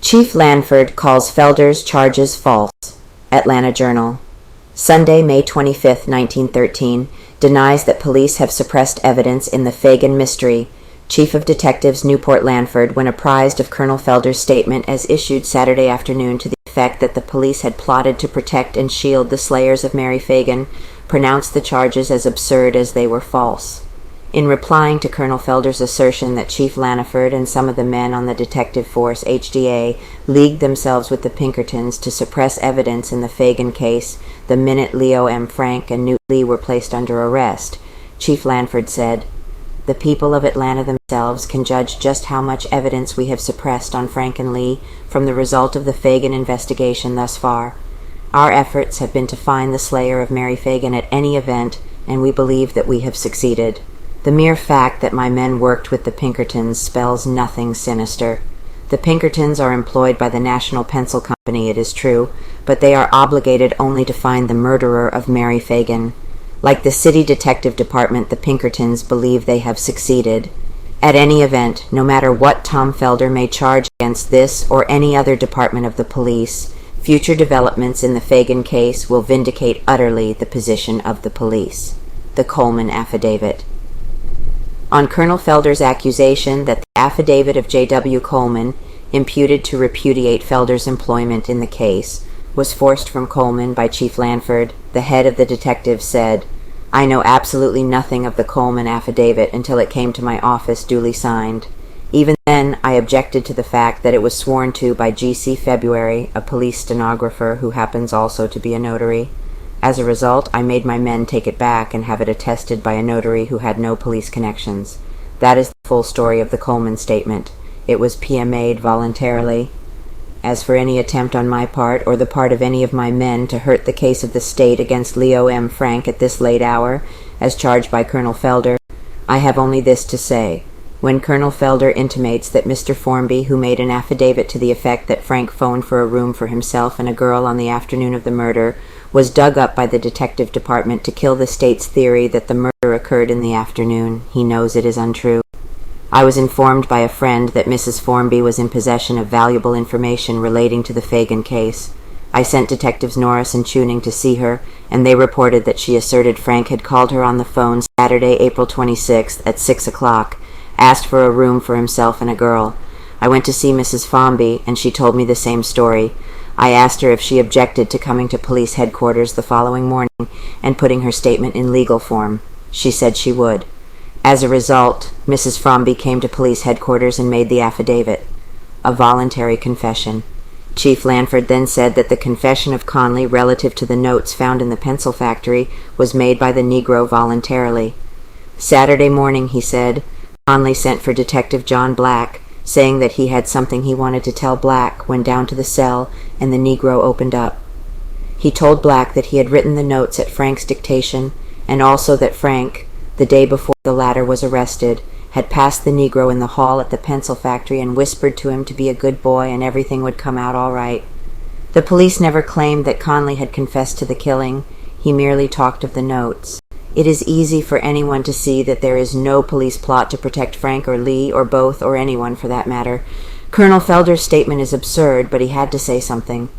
Chief Lanford calls Felder's charges false. Atlanta Journal. Sunday, May 25, 1913, denies that police have suppressed evidence in the Phagan mystery. Chief of Detectives Newport Lanford, when apprised of Colonel Felder's statement as issued Saturday afternoon to the effect that the police had plotted to protect and shield the slayers of Mary Phagan, pronounced the charges as absurd as they were false. In replying to Colonel Felder's assertion that Chief Lanofor and some of the men on the detective force HDA leagued themselves with the Pinkertons to suppress evidence in the Phagan case the minute Leo M. Frank and Newt Lee were placed under arrest, Chief Lanford said, "The people of Atlanta themselves can judge just how much evidence we have suppressed on Frank and Lee from the result of the Phagan investigation thus far. Our efforts have been to find the slayer of Mary Phagan at any event, and we believe that we have succeeded. The mere fact that my men worked with the Pinkertons spells nothing sinister. The Pinkertons are employed by the National Pencil Company, it is true, but they are obligated only to find the murderer of Mary Phagan. Like the city detective department, the Pinkertons believe they have succeeded. At any event, no matter what Tom Felder may charge against this or any other department of the police, future developments in the Phagan case will vindicate utterly the position of the police." The Coleman Affidavit. On Colonel Felder's accusation that the affidavit of J.W. Coleman, imputed to repudiate Felder's employment in the case, was forced from Coleman by Chief Lanford, the head of the detectives said, "I know absolutely nothing of the Coleman affidavit until it came to my office duly signed. Even then, I objected to the fact that it was sworn to by G.C. February, a police stenographer who happens also to be a notary. As a result, I made my men take it back and have it attested by a notary who had no police connections. That is the full story of the Coleman statement. It was PMA'd voluntarily. As for any attempt on my part or the part of any of my men to hurt the case of the state against Leo M. Frank at this late hour, as charged by Colonel Felder, I have only this to say. When Colonel Felder intimates that Mr. Formby, who made an affidavit to the effect that Frank phoned for a room for himself and a girl on the afternoon of the murder, was dug up by the detective department to kill the state's theory that the murder occurred in the afternoon, he knows it is untrue. I was informed by a friend that Mrs. Formby was in possession of valuable information relating to the Phagan case. I sent Detectives Norris and Tuning to see her, and they reported that she asserted Frank had called her on the phone Saturday, April 26th at 6 o'clock, asked for a room for himself and a girl. I went to see Mrs. Formby, and she told me the same story. I asked her if she objected to coming to police headquarters the following morning and putting her statement in legal form. She said she would. As a result, Mrs. Formby came to police headquarters and made the affidavit. A voluntary confession. Chief Lanford then said that the confession of Conley relative to the notes found in the pencil factory was made by the Negro voluntarily. Saturday morning, he said, Conley sent for Detective John Black, saying that he had something he wanted to tell Black, went down to the cell, and the Negro opened up. He told Black that he had written the notes at Frank's dictation, and also that Frank, the day before the latter was arrested, had passed the Negro in the hall at the pencil factory and whispered to him to be a good boy and everything would come out all right. The police never claimed that Conley had confessed to the killing. He merely talked of the notes. It is easy for anyone to see that there is no police plot to protect Frank or Lee, or both, or anyone for that matter. Colonel Felder's statement is absurd, but he had to say something.